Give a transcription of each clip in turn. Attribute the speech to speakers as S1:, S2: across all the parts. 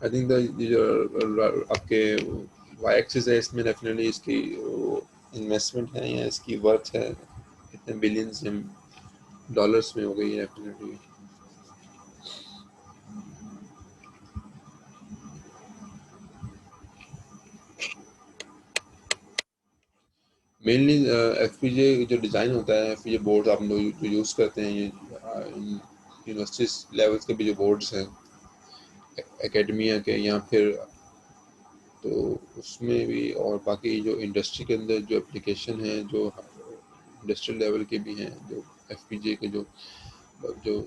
S1: I think जो आपके Y axis है इसमें डेफिनेटली इसकी इन्वेस्टमेंट है या इसकी वर्थ है कितने बिलियंस डॉलर्स में हो गई है डेफिनेटली। मेनली एफपीजे जो डिज़ाइन होता है, एफपीजे बोर्ड आप लोग जो यूज़ करते हैं, ये यूनिवर्सिटी लेवल्स के भी जो बोर्ड्स हैं एकेडमिया के, या फिर तो उसमें भी, और बाकी जो इंडस्ट्री के अंदर जो एप्लीकेशन है, जो इंडस्ट्रियल लेवल के भी हैं, जो एफपीजे के जो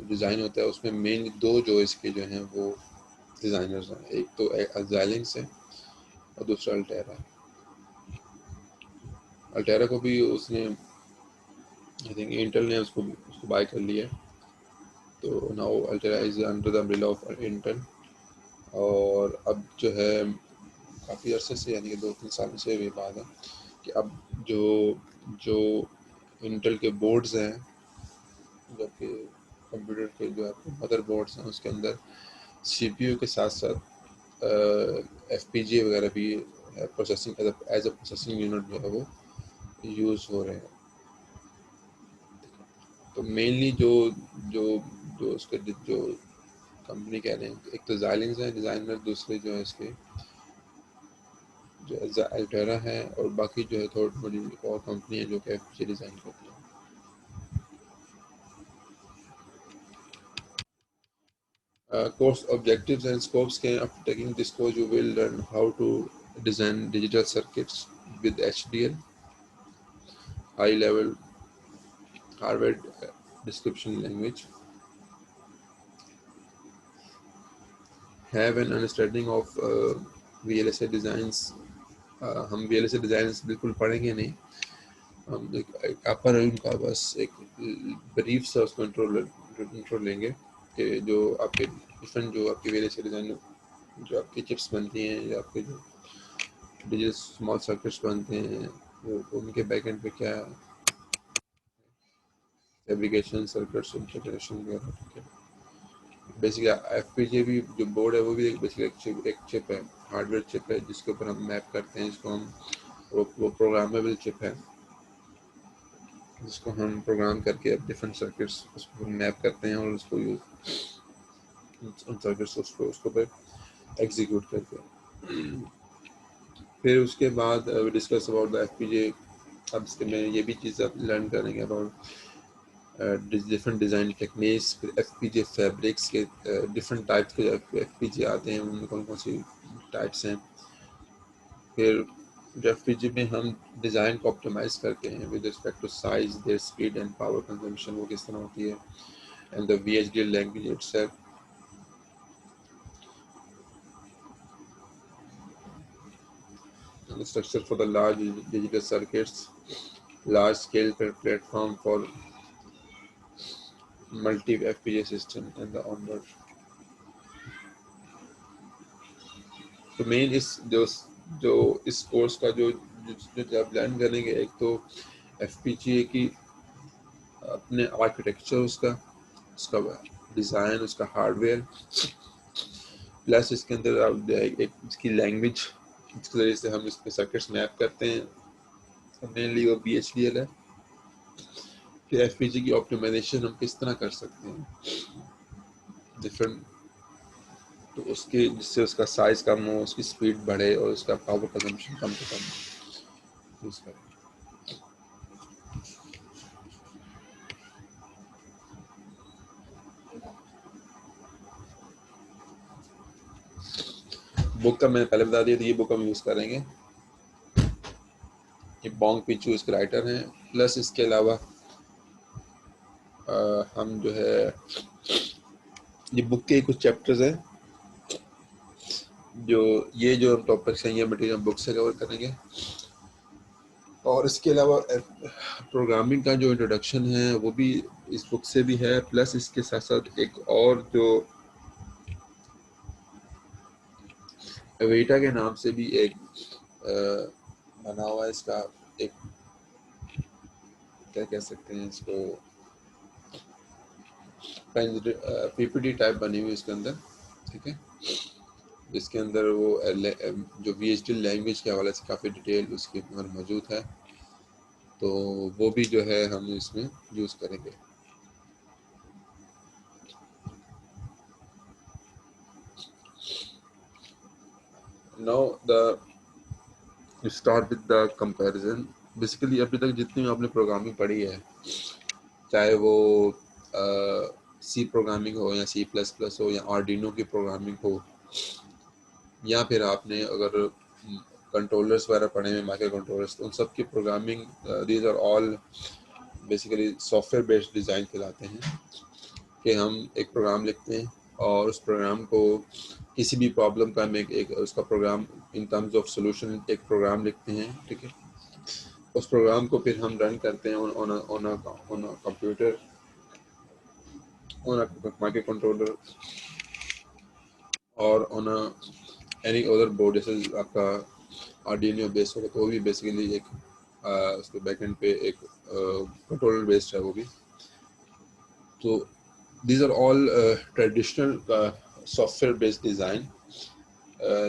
S1: डिज़ाइन होता है, उसमें मेनली दो जो इसके जो हैं वो डिज़ाइनर्स हैं, एक तो Xilinx है और दूसरा अल्टेरा। अल्टेरा को भी उसने आई थिंक इंटेल ने उसको बाय कर लिया, तो now Altera is under the umbrella of Intel. और अब जो है काफ़ी अरसे से, यानी कि 2-3 साल से भी बात है कि अब जो जो इंटेल के बोर्ड्स हैं, जो कि कंप्यूटर के जो आपके मदर बोर्ड्स हैं, उसके अंदर सीपीयू के साथ साथ एफपीजी वगैरह भी processing as a processing unit जो है वो यूज़ हो रहे हैं। तो मेनली जो जो जो उसके जो कंपनी कह रहे हैं, एक तो Xilinx है डिज़ाइनर, दूसरे जो है इसके जो अल्टेरा है, और बाकी जो है थोड़ी थोड़ी और कंपनी है जो कि एफपीजी डिज़ाइन करती है। Course objectives and scopes के, after taking this course you will learn how to design digital circuits with HDL, high level hardware description language, have an understanding of VLSI designs। हम VLSI designs बिल्कुल पढ़ेंगे नहीं, हम एक अपर उनका बस एक ब्रीफ सा उसको इंट्रो लेंगे कि जो आपके डिफरेंट जो आपके VLSI डिज़ाइन जो आपकी चिप्स बनती हैं, या आपके जो डिजिटल स्मॉल सर्किट्स बनते हैं, वो उनके बैकएंड पे क्या फैब्रिकेशन सर्किट्स इंटीग्रेशन वगैरह। ठीक है, बेसिकली एफपीजे भी जो बोर्ड है वो भी बेसिकली एक चिप है, हार्डवेयर चिप है, जिसके ऊपर हम मैप करते हैं, जिसको हम वो प्रोग्रामेबल चिप है, जिसको हम प्रोग्राम करके अब डिफरेंट सर्किट्स उसको मैप करते हैं और उसको उन सर्किट्स उसको पे एग्जीक्यूट करते हैं। फिर उसके बाद डिस्कस अबाउट द एफपीजे। अब इसके में ये भी चीज़ आप लर्न करेंगे अबाउट डिफरेंट डिज़ाइन टेक्निक्स, फिर एफपीजे फैब्रिक्स के डिफरेंट टाइप्स के एफपीजे आते हैं, उनमें कौन कौन सी टाइप्स हैं। फिर जो एफपीजे में हम डिज़ाइन को ऑप्टिमाइज़ करते हैं with respect to size, their speed and power consumption, वो किस तरह होती है, and the VHDL language itself. The structure for the large digital circuits, large scale platform for multi FPGA system and the onward। तो main इस जो इस course का जो आप लर्न करेंगे, एक तो FPGA की अपने आर्किटेक्चर, उसका डिज़ाइन, उसका हार्डवेयर, प्लस इसके अंदर आप एक इसकी लैंग्वेज जिसके ज़रिए से हम इस पे सर्किट्स मैप करते हैं, मेनली वो VHDL है। फिर एफपीजी की ऑप्टिमाइजेशन हम किस तरह कर सकते हैं डिफरेंट, तो उसके जिससे उसका साइज कम हो, उसकी स्पीड बढ़े और उसका पावर कंजम्पशन कम से कम यूज़ करें। बुक का मैंने पहले बता दिया था, ये बुक हम यूज़ करेंगे, ये बोंग पिचू इसके राइटर हैं। प्लस इसके अलावा हम जो है ये बुक के कुछ चैप्टर्स हैं, जो टॉपिक्स हैं, ये मटेरियल बुक से कवर करेंगे। और इसके अलावा प्रोग्रामिंग का जो इंट्रोडक्शन है वो भी इस बुक से भी है, प्लस इसके साथ साथ एक और जो अवेटा के नाम से भी एक बना हुआ है, इसका एक क्या कह सकते हैं इसको, पीपीटी टाइप बनी हुई इसके अंदर। ठीक है, जिसके अंदर वो जो VHDL लैंग्वेज के हवाले से काफ़ी डिटेल उसके अंदर मौजूद है, तो वो भी जो है हम इसमें यूज़ करेंगे। Now the start with the comparison. Basically अभी तक जितनी आपने प्रोग्रामिंग पढ़ी है, चाहे वो सी प्रोग्रामिंग हो या C++ हो या आर्डिनो की प्रोग्रामिंग हो, या फिर आपने अगर कंट्रोलर्स वगैरह पढ़े हैं, माइक्रो कंट्रोलर्स, तो उन सब की programming, these are all basically software based design कहलाते हैं। कि हम एक प्रोग्राम लिखते हैं और उस प्रोग्राम को किसी भी प्रॉब्लम का हम एक उसका program in terms of solution एक प्रोग्राम लिखते हैं, ठीक है। उस प्रोग्राम को फिर हम रन करते हैं on a computer, on a micro controller और on a any other board, जैसे आपका आर्डिनो बेस्ड होगा तो वो भी बेसिकली एक उसके बैकएंड पे एक कंट्रोलर बेस्ड है वो भी। तो these are all traditional software based design,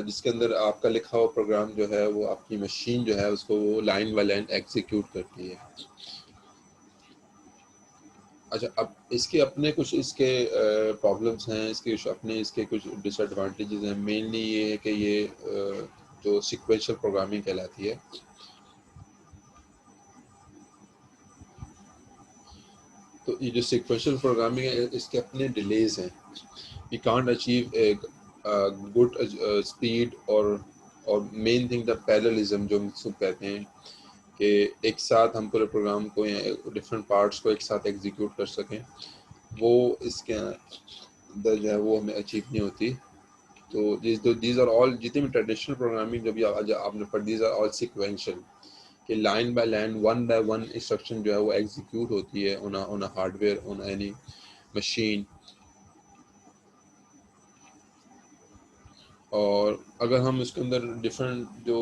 S1: जिसके अंदर आपका लिखा हुआ प्रोग्राम जो है वो आपकी मशीन जो है उसको वो लाइन बाय लाइन एग्जीक्यूट करती है। अच्छा, अब इसके अपने कुछ इसके प्रॉब्लम्स हैं, इसके अपने इसके कुछ डिसएडवांटेजेस हैं। मेनली ये है कि ये जो सिक्वेंशियल प्रोग्रामिंग कहलाती है, तो ये जो सिक्वेंशियल प्रोग्रामिंग है इसके अपने डिलेज हैं। We can't achieve a good speed और मेन थिंग द पैरेललिज्म जो हम सब कहते हैं कि एक साथ हम पूरे प्रोग्राम को या डिफरेंट पार्ट्स को एक साथ एग्जीक्यूट कर सकें, वो इसके अंदर जो है वो हमें अचीव नहीं होती। तो दीज आर ऑल जितने भी ट्रेडिशनल प्रोग्रामिंग जो भी आपने पढ़, दीज आर ऑल सिक्वेंशियल, कि line by line one by one instruction जो है वो एग्जीक्यूट होती है on a hardware, on any machine. और अगर हम इसके अंदर डिफरेंट जो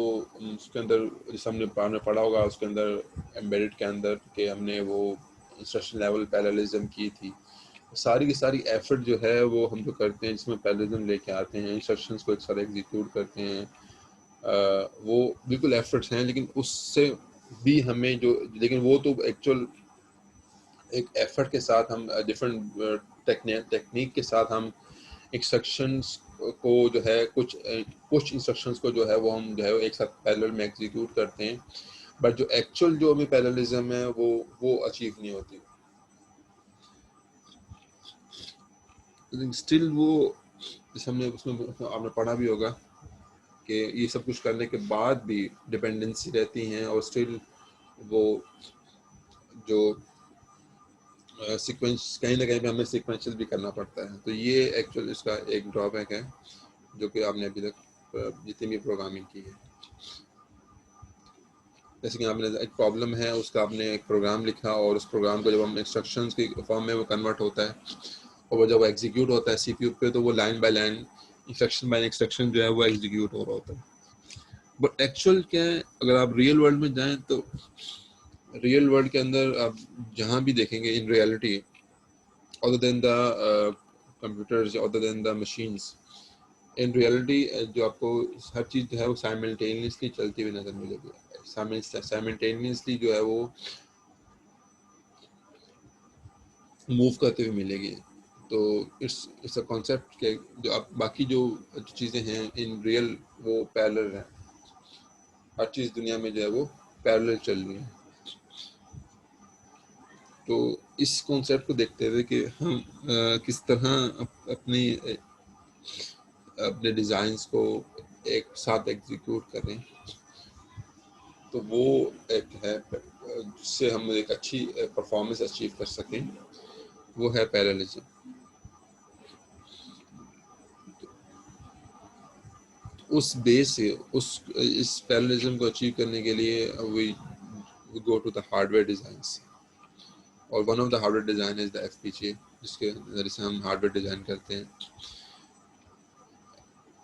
S1: उसके अंदर जैसे हमने पढ़ा होगा उसके अंदर एम्बेडेड के अंदर कि हमने वो इंस्ट्रक्शन लेवल पैरेललिज्म की थी, सारी की सारी एफर्ट जो है वो हम जो करते हैं जिसमें पैरेललिज्म लेके आते हैं, इंस्ट्रक्शंस को एक साथ एग्जीक्यूट करते हैं, वो बिल्कुल एफर्ट्स हैं, लेकिन उससे भी हमें जो, लेकिन वो तो एक्चुअल एक एफर्ट के साथ हम डिफरेंट टेक्निक के साथ हम इंस्ट्रक्शंस को जो है कुछ इंस्ट्रक्शंस को जो है वो हम जो है एक साथ पैरेलल में एग्जीक्यूट करते हैं, बट जो एक्चुअल जो अभी पैरेललिज्म है वो अचीव नहीं होती। स्टिल वो जैसे हमने उसमें आपने पढ़ा भी होगा कि ये सब कुछ करने के बाद भी डिपेंडेंसी रहती हैं और स्टिल वो जो सीक्वेंस कहीं ना कहीं पे हमें सीक्वेंशियल भी करना पड़ता है। तो ये एक्चुअल इसका एक ड्रॉबैक है जो कि आपने अभी तक जितनी भी प्रोग्रामिंग की है, जैसे कि आपने एक प्रॉब्लम है उसका आपने एक प्रोग्राम लिखा और उस प्रोग्राम को जब हम इंस्ट्रक्शंस की फॉर्म में वो कन्वर्ट होता है और वो जब वो एग्जीक्यूट होता है सीपीयू पे, तो वो line by line instruction by instruction जो है वो एग्जीक्यूट हो रहा होता है। बट एक्चुअल क्या है, अगर आप रियल वर्ल्ड में जाएं तो रियल वर्ल्ड के अंदर आप जहाँ भी देखेंगे in reality, other than the computers, other than the machines, in reality जो आपको हर चीज़ जो है वो साइमल्टेनियसली चलती हुई नज़र मिलेगी, साइमल्टेनियसली जो है वो मूव करते हुए मिलेगी। तो इट्स अ कॉन्सेप्ट के जो आप बाकी जो चीज़ें हैं इन रियल वो पैरेलल हैं, हर चीज़ दुनिया में जो है वो पैरेलल चल रही है। तो इस कॉन्सेप्ट को देखते हुए कि हम किस तरह अपनी अपने डिज़ाइंस को एक साथ एग्जीक्यूट करें, तो वो एक है जिससे हम एक अच्छी परफॉर्मेंस अचीव कर सकें, वो है पैरेललिज्म। उस बेस से इस पैरेललिज्म को अचीव करने के लिए we go to the hardware designs, और one of the hardware design is the FPGA, जिसके ज़रिए से हम हार्डवेयर डिज़ाइन करते हैं।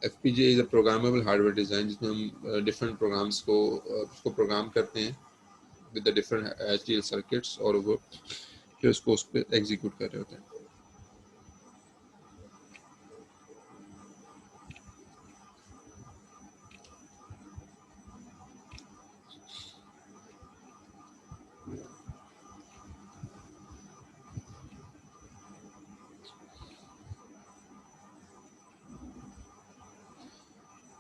S1: FPGA is a programmable hardware design, जिसमें हम डिफरेंट प्रोग्राम्स को उसको प्रोग्राम करते हैं with the different HDL circuits, और वो फिर उसको उस पर एग्जीक्यूट कर रहे होते हैं।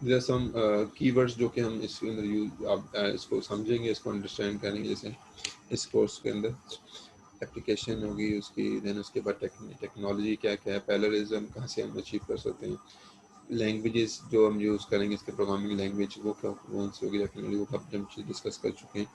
S1: There are some keywords जो कि हम इसके अंदर यूज आप इसको समझेंगे, इसको अंडरस्टैंड करेंगे। जैसे इस कोर्स के अंदर एप्लीकेशन होगी उसकी, देन उसके बाद टेक्नोलॉजी क्या क्या है, पैरेललिज्म कहाँ से हम अचीव कर सकते हैं, लैंग्वेजेस जो हम यूज़ करेंगे इसके प्रोग्रामिंग लैंग्वेज वो क्या कौन सी होगी, डेफिनेटली वो हम चीज़ डिस्कस कर चुके हैं।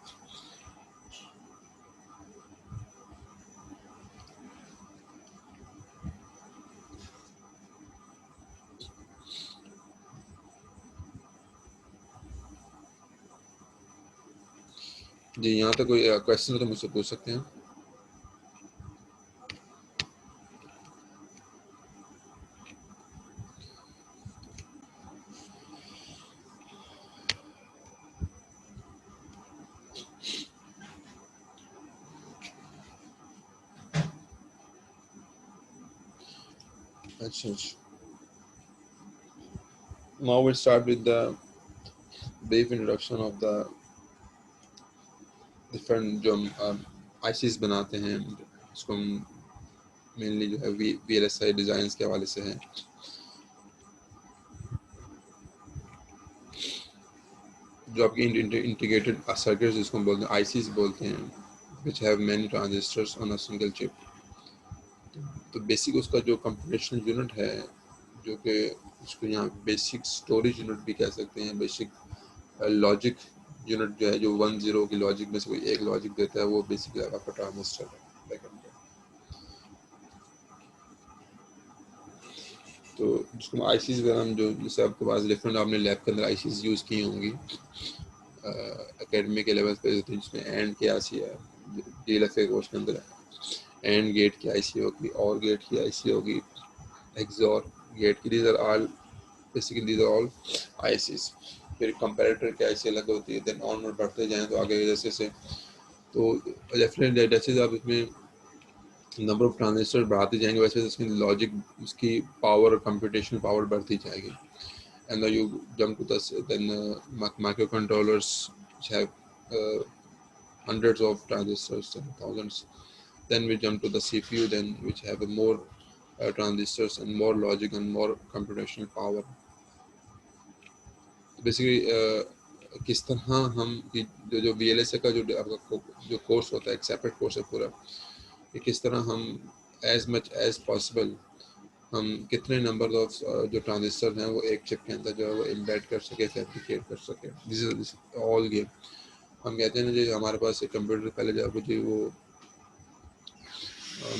S1: जी, यहाँ तक कोई क्वेश्चन हो तो मुझसे पूछ सकते हैं। अच्छा अच्छा, now we'll start with the brief introduction of the different जो हम आईसीज बनाते हैं, उसको हम मेनली जो है VLSI डिज़ाइन के हवाले से है। जो आपकी इंटीग्रेटेड सर्किट्स जिसको हम बोलते हैं आईसीज बोलते हैं, which have many transistors on a single chip. तो बेसिक उसका जो कंप्यूटेशनल यूनिट है, जो कि उसको यहाँ बेसिक स्टोरेज यूनिट भी कह सकते हैं, बेसिक लॉजिक यूनिट जो है, जो 1-0 की लॉजिक में से कोई एक लॉजिक देता है, वो बेसिकली आपका ट्रांजिस्टर है। तो जिसको आईसीज वगैरह हम जो जैसे आपके पास डिफरेंट आपने लैब के अंदर आईसीज यूज़ की होंगी एकेडमी के लेवल पे, जिसमें एंड की आईसी है, DLSA कोर्स के अंदर एंड गेट की आईसी होगी, और गेट की आईसी होगी, एक्सॉर गेट की, these are all basically these are all ICs. फिर कंपैरेटर की आईसी अलग होती है। देन ऑन और बढ़ते जाएँ तो आगे जैसे से तो डेफिनेटली जैसे आप इसमें नंबर ऑफ ट्रांजिस्टर बढ़ाते जाएंगे वैसे उसकी लॉजिक, उसकी पावर, कंप्यूटेशनल पावर बढ़ती जाएगी। And you jump to then microcontrollers which have hundreds of transistors and thousands. Then we jump to the CPU, then which have more transistors and more logic and more computational power. Basically किस तरह हम जो VLSI का जो आपका जो course होता है, एक सेपरेट कोर्स है पूरा, कि किस तरह हम एज मच एज पॉसिबल हम कितने नंबर ऑफ जो ट्रांजिस्टर हैं वो एक चिप के अंदर जो है वो एम्बेड कर सके, फैब्रिकेट कर सके। This is all game. हम कहते हैं ना जी, हमारे पास एक कंप्यूटर पहले जब जी वो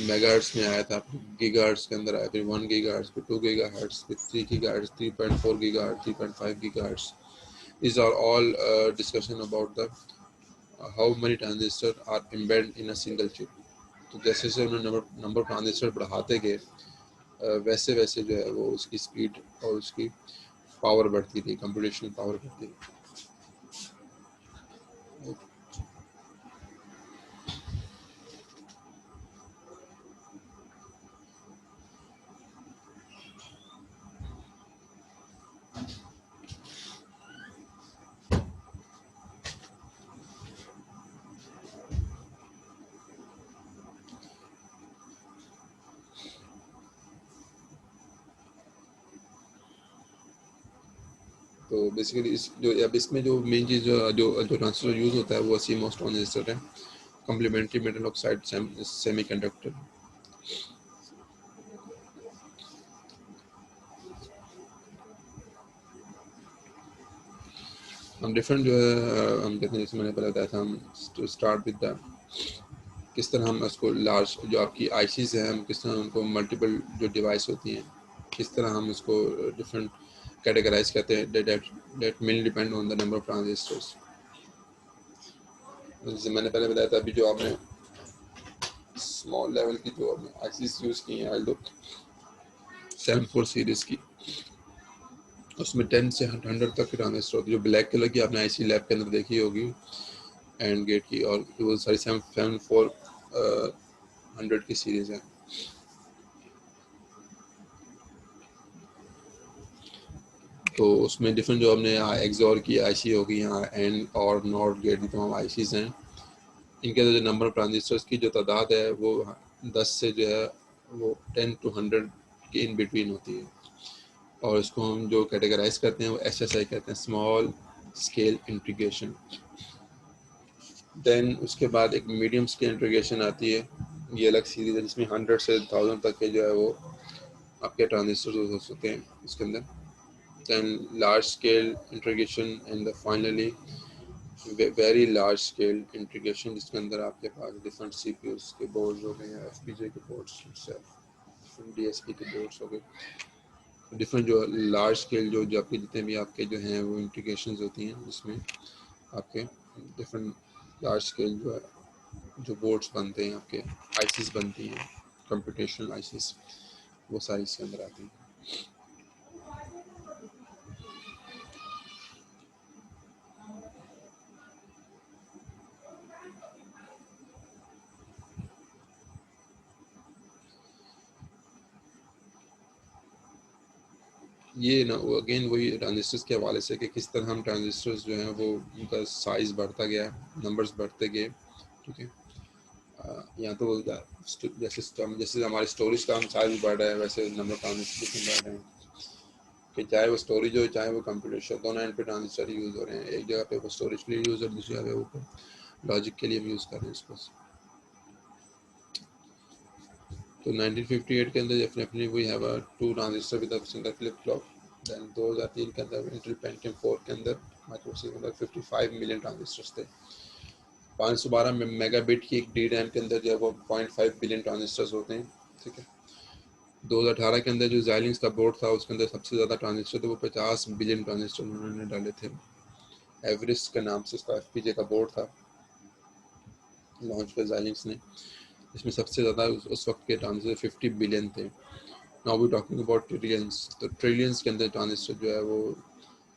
S1: मेगाहर्ट्ज में आया था, गीगाहर्ट्ज के अंदर आया, फिर 1 गीगाहर्ट्ज, फिर 2 गीगाहर्ट्ज, फिर 3 gigahertz, 3.4 gigahertz, 3.5 gigahertz. These are all discussion about the how many transistors are embedded in a single chip. तो जैसे जैसे उन्होंने नंबर ट्रांजिस्टर बढ़ाते गए वैसे वैसे जो है वो उसकी स्पीड और उसकी पावर बढ़ती थी, कंप्यूटेशनल पावर बढ़ती थी। तो बेसिकली इस जो अब इसमें जो मेन चीज़ जो जो ट्रांजिस्टर यूज़ होता है वो CMOS ट्रांजिस्टर है, कम्प्लीमेंट्री मेटल ऑक्साइड सेमीकंडक्टर। हम डिफरेंट जो है हम कहते हैं, जैसे मैंने पहले बताया था, हम टू स्टार्ट विद द किस तरह हम उसको लार्ज जो आपकी आईसीज हैं, हम किस तरह उनको मल्टीपल जो डिवाइस होती हैं किस तरह हम उसको डिफरेंट कैटेगराइज करते हैं, that mainly depend on the number of transistors. जैसे मैंने पहले बताया था, अभी जो आपने स्मॉल लेवल की जो आपने आईसीज यूज़ की हैं, आल्डो 74 सीरीज़ की, उसमें 10 से 100 तक की ट्रांजिस्टर होती है। जो ब्लैक कलर की आपने आईसी लैब के अंदर देखी होगी एंड गेट की, और वो सारी 7400 की सीरीज़ है। तो उसमें डिफरेंट जो हमने एक्सॉर की आईसी होगी, यहाँ एंड और नॉट गेट की तमाम आईसीज हैं। इनके अंदर जो नंबर ऑफ ट्रांजिस्टर्स की जो तादाद है वो 10 से जो है वो 10 to 100 के इन बिटवीन होती है। और इसको हम जो कैटेगराइज करते हैं वो SSI कहते हैं, स्मॉल स्केल इंटीग्रेशन। देन उसके बाद एक मीडियम स्केल इंटीग्रेशन आती है, ये अलग सीरीज है जिसमें 100 से 1000 तक के जो है वो आपके ट्रांजिस्टर हो सकते हैं इसके अंदर। Then large scale integration and finally very large scale integration, जिसके अंदर आपके पास डिफरेंट CPUs के बोर्ड्स हो गए या FPGA के बोर्ड्स, DSP के बोर्ड्स हो गए, डिफरेंट जो लार्ज स्केल जो आपके जितने भी आपके जो हैं वो इंटीग्रेशंस होती हैं, जिसमें आपके डिफरेंट लार्ज स्केल जो बोर्ड्स बनते हैं, आपके ICs बनती हैं, कंप्यूटेशनल ICs, वो सारी इसके अंदर आती हैं। ये ना वो अगेन वही ट्रांजिस्टर्स के हवाले से कि किस तरह हम ट्रांजिस्टर्स जो हैं वो उनका साइज़ बढ़ता गया, नंबर्स बढ़ते गए, ठीक है। यहाँ तो जैसे हमारे स्टोरेज का हम साइज बढ़ रहा है, वैसे नंबर ट्रांजिस्टर बढ़ रहे हैं, कि चाहे वो स्टोरेज हो चाहे वो कंप्यूटर, दोनों एंड पे ट्रांजिस्टर यूज़ हो रहे हैं। एक जगह पे वो स्टोरेज के लिए यूज़ हो रहा है, दूसरी जगह ऊपर लॉजिक के लिए हम यूज़ कर रहे हैं इसको। तो 1958 के अंदर definitely we have a 2 transistor with a single flip flop. Then 2003 के अंदर इंटेल पेंटियम 4 के अंदर माइक्रोप्रोसेसर के अंदर 55 मिलियन ट्रांजिस्टर्स थे। 512 मेगाबिट की एक डी रैम के अंदर जो है वो 0.5 बिलियन ट्रांजिस्टर्स होते हैं, ठीक है। 2018 के अंदर जो Xilinx का बोर्ड था उसके अंदर सबसे ज़्यादा ट्रांजिस्टर थे, वो 50 बिलियन ट्रांजिस्टर उन्होंने डाले थे। एवरेस्ट के नाम से उसका FPGA का बोर्ड था, लॉन्च पे Xilinx ने, इसमें सबसे ज़्यादा उस वक्त के ट्रांजिस्टर 50 बिलियन थे। Now we talking about trillions, तो ट्रिलियंस के अंदर ट्रांजिस्टर जो है वो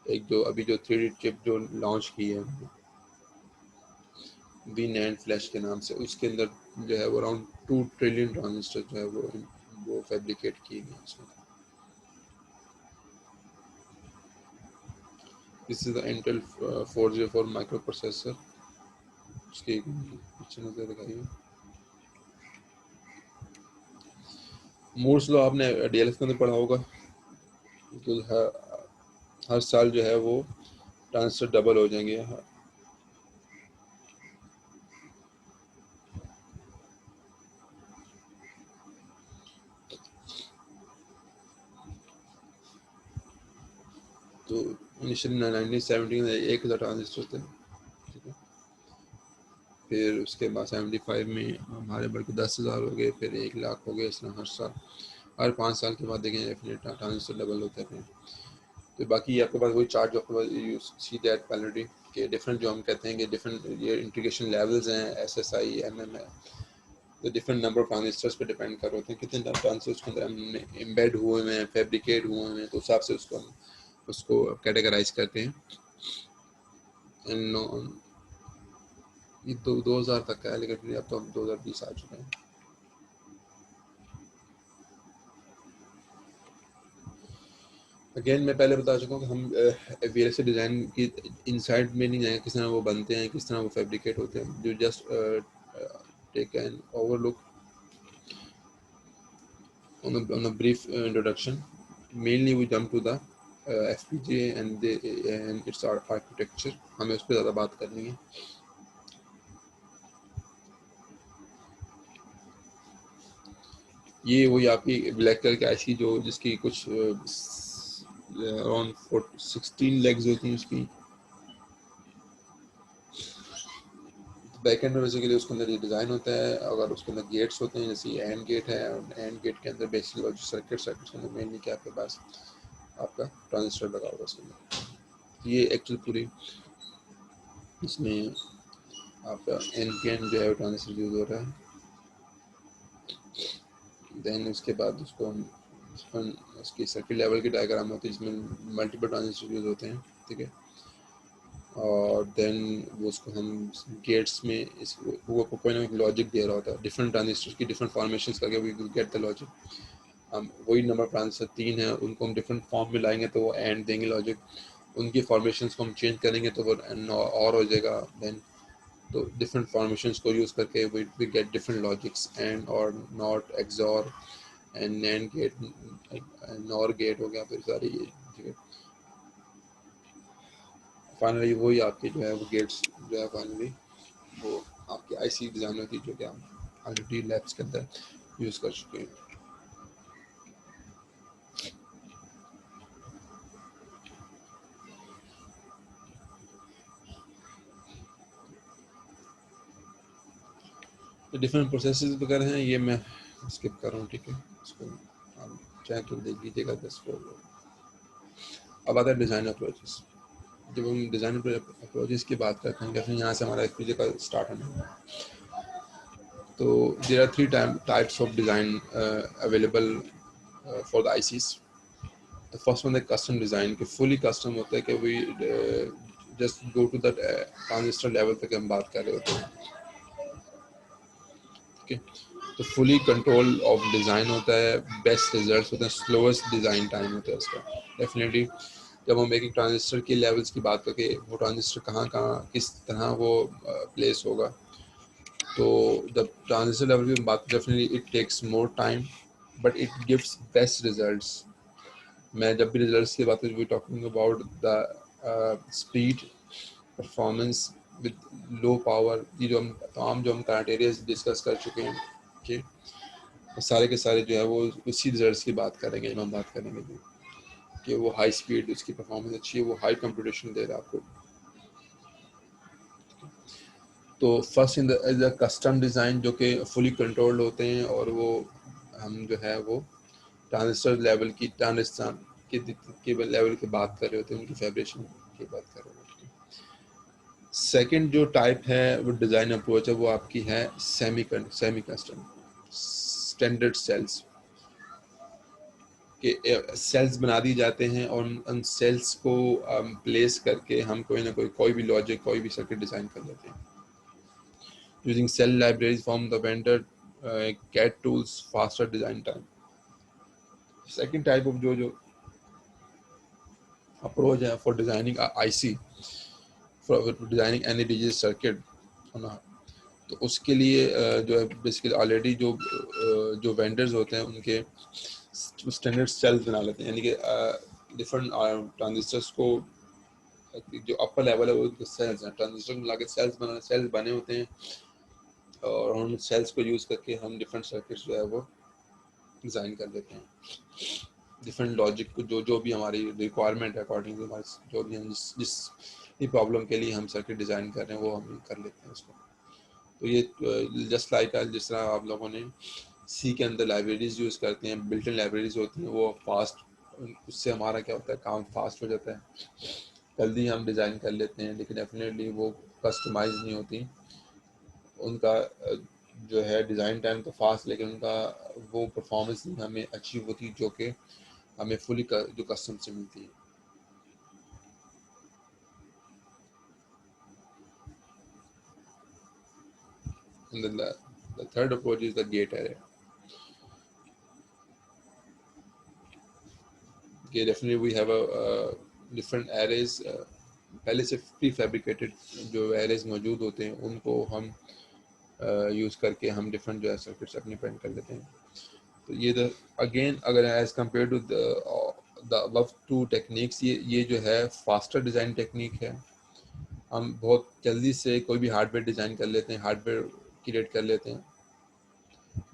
S1: एक जो अभी जो 3D चिप जो लॉन्च की है वी नैंड फ्लैश के नाम से, उसके अंदर जो है वो अराउंड 2 ट्रिलियन ट्रांजिस्टर जो है वो फैब्रिकेट किए गए हैं। This is the Intel 404 micro processor, उसकी पीछे नजर दिखाइए। मूर्स लॉ आपने DLF के अंदर पढ़ा होगा, तो हर साल जो है वो ट्रांजिस्टर डबल हो जाएंगे। तो इनिशियली 1970 में 1000 ट्रांजिस्टर थे, ठीक है। फिर उसके बाद 75 में हमारे बढ़ के 10,000 हो गए, फिर 1 लाख हो गए, इस तरह हर 5 साल के बाद देखें डेफिनेट ट्रांजिस्टर डबल होते हैं। तो बाकी आपके पास वही चार्ट जो आपके पास यू सी दैट पैरिटी के डिफरेंट जो हम कहते हैं कि डिफरेंट ये इंटीग्रेशन लेवल्स हैं, SSI MM है, तो डिफरेंट नंबर ऑफ ट्रांजिस्टर्स पे डिपेंड कर होते हैं कितने ट्रांजिस्टर्स के अंदर हमने एम्बेड हुए हैं, फैब्रिकेट हुए हैं, तो उस हिसाब से उसको कैटेगराइज करते हैं। एंड ये 2000 तक का है, लेकिन फिर अब तो हम 2020 आ चुके हैं। अगेन मैं पहले बता चुका हूँ कि हम VLSI डिज़ाइन की इनसाइड में नहीं जाएंगे, किस तरह वो बनते हैं, किस तरह वो फैब्रिकेट होते हैं, जो just take an overlook on a brief introduction. Mainly we jump to the FPGA and its architecture, हमें उस पर ज़्यादा बात करनी है। ये वही आपकी ब्लैक कलर की IC जो जिसकी कुछ अराउंड 16 लेग्स होती हैं उसकी। बैक एंड में बेसिकली उसके अंदर ये डिज़ाइन होता है, अगर उसके अंदर गेट्स होते हैं, जैसे एंड गेट है, एंड गेट के अंदर बेसिकली लॉजिक सर्किट के अंदर मेनली क्या आपके पास आपका ट्रांजिस्टर लगा होगा उसके अंदर। ये एक्चुअली पूरी इसमें आपका NPN जो है ट्रांजिस्टर यूज हो रहा है। देन उसके बाद उसकी सर्किट लेवल की डायग्राम होती है जिसमें मल्टीपल ट्रांजिस्टर यूज होते हैं, ठीक है। और देन वो उसको हम गेट्स में वो कोई ना कोई लॉजिक दे रहा होता है, डिफरेंट ट्रांजिस्टर की डिफरेंट फॉर्मेशंस करके we will get the logic. हम वही नंबर ट्रांजिस्टर 3 है, उनको हम डिफरेंट फॉर्म में लाएंगे तो वो एंड देंगे लॉजिक, उनकी फॉर्मेशंस को हम चेंज करेंगे तो वो और हो जाएगा। देन तो डिफरेंट फॉर्मेशंस को यूज़ करके we get different logics, and or not, XOR and NAND gate, NOR gate हो गया, फिर सारी ये ठीक है। फाइनली वही आपके जो है वो गेट्स जो है फाइनली वो आपकी आईसी डिज़ाइन होती है जो कि हम ऑलरेडी लैब्स के अंदर यूज़ कर चुके हैं। तो डिफरेंट प्रोसेसेस वगैरह हैं, ये मैं स्किप कर रहा हूँ ठीक है, इसको आप चाहे तो देख लीजिएगा बस। अब आता है डिज़ाइन अप्रोचेस। जब हम डिज़ाइन अप्रोचेस की बात करते हैं, जैसे यहाँ से हमारा एफपीजे का स्टार्ट होना है, तो there are 3 types of design available for the ICs. The first one है कस्टम डिज़ाइन, कि फुली कस्टम होता है कि we just go to the transistor level तक हम बात कर रहे होते हैं ठीक है। तो फुली कंट्रोल ऑफ डिज़ाइन होता है, बेस्ट रिजल्ट्स होते हैं, स्लोएस्ट डिज़ाइन टाइम होता है उसका डेफिनेटली। जब हम एक ट्रांजिस्टर की लेवल्स की बात करके वो ट्रांजिस्टर कहाँ कहाँ किस तरह वो प्लेस होगा, तो जब ट्रांजिस्टर लेवल की बात definitely it takes more time but it gives best results. मैं जब भी रिजल्ट्स की बात करूँ, talking about the speed, performance with low power, ये जो हम तमाम जो हम क्राइटेरियाज डिस्कस कर चुके हैं ठीक है, सारे के सारे जो है वो उसी रिजल्ट्स की बात करेंगे जब हम बात करेंगे जी, कि वो हाई स्पीड, उसकी परफॉर्मेंस अच्छी है, वो हाई कंप्यूटेशन दे रहा है आपको। तो first in the custom design जो कि फुली कंट्रोल्ड होते हैं, और वो हम जो है वो ट्रांजिस्टर लेवल की ट्रांजिस्टर के लेवल की बात कर रहे होते हैं, उनकी फैब्रिकेशन की बात कर रहे होते हैं। सेकंड जो टाइप है वो डिज़ाइन अप्रोच है, वो आपकी है सेमी कस्टम स्टैंडर्ड सेल्स, के सेल्स बना दी जाते हैं और उन सेल्स को प्लेस करके हम कोई भी लॉजिक, कोई भी सर्किट डिज़ाइन कर लेते हैं using cell libraries from the vendor, CAD tools, faster design time. Second type of जो अप्रोच है for designing IC, for designing any digital circuit है ना, तो उसके लिए जो है बेसिकली ऑलरेडी जो वेंडर्स होते हैं उनके स्टैंडर्ड सेल्स बना लेते हैं, यानी कि डिफरेंट ट्रांजिस्टर्स को जो अपर लेवल है वो उनके सेल्स हैं, ट्रांजिस्टर मिला के सेल्स बने होते हैं, और उन सेल्स को यूज़ करके हम डिफरेंट सर्किट्स जो है वो डिज़ाइन कर लेते हैं। डिफरेंट लॉजिक को जो भी हमारी रिक्वायरमेंट है अकॉर्डिंग टू हमारे जो भी हम जिस प्रॉब्लम के लिए हम सर्किट डिज़ाइन कर रहे हैं वो हम कर लेते हैं उसको। तो ये जस्ट लाइक जिस तरह आप लोगों ने सी के अंदर लाइब्रेरीज यूज़ करते हैं, बिल्ट इन लाइब्रेरीज होती हैं, वो फास्ट, उससे हमारा क्या होता है, काम फास्ट हो जाता है, जल्दी हम डिज़ाइन कर लेते हैं, लेकिन डेफिनेटली वो कस्टमाइज नहीं होती। उनका जो है डिज़ाइन टाइम तो फास्ट, लेकिन उनका वो परफॉर्मेंस नहीं हमें अचीव होती जो कि हमें फुली जो कस्टम से मिलती है। And then the third approach is the gate array. Okay, definitely we have a different arrays, पहले से प्री फैब्रिकेटेड जो एरेज मौजूद होते हैं उनको हम यूज़ करके हम डिफरेंट जो है सर्किट्स अपनी पेंट कर लेते हैं। तो ये अगेन अगर as compare to the above two techniques, ये जो है फास्टर डिज़ाइन टेक्निक है। हम बहुत जल्दी से कोई भी हार्डवेयर डिज़ाइन कर लेते हैं, हार्डवेयर क्रिएट कर लेते हैं,